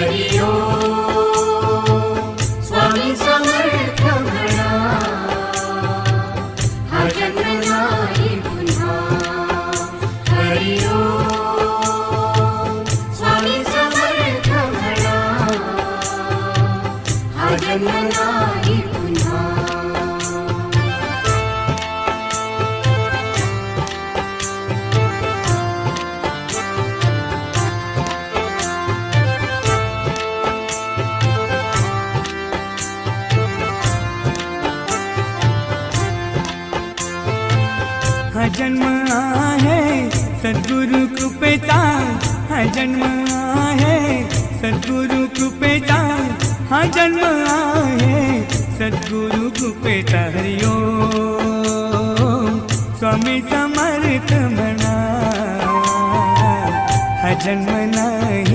हरि ओम स्वामी समर्थ म्हणा, हा जन्म नाही पुन्हा. हरि ओम स्वामी समर्थ म्हणा, हा जन्म नाही पुन्हा. हा जन्म आहे सद्गुरु कृपेचा, हा जन्म आहे सद्गुरु कृपेचा, हा जन्म आहे सद्गुरु कृपेचा. हरि ओम स्वामी समर्थ म्हणा, हा जन्म नाही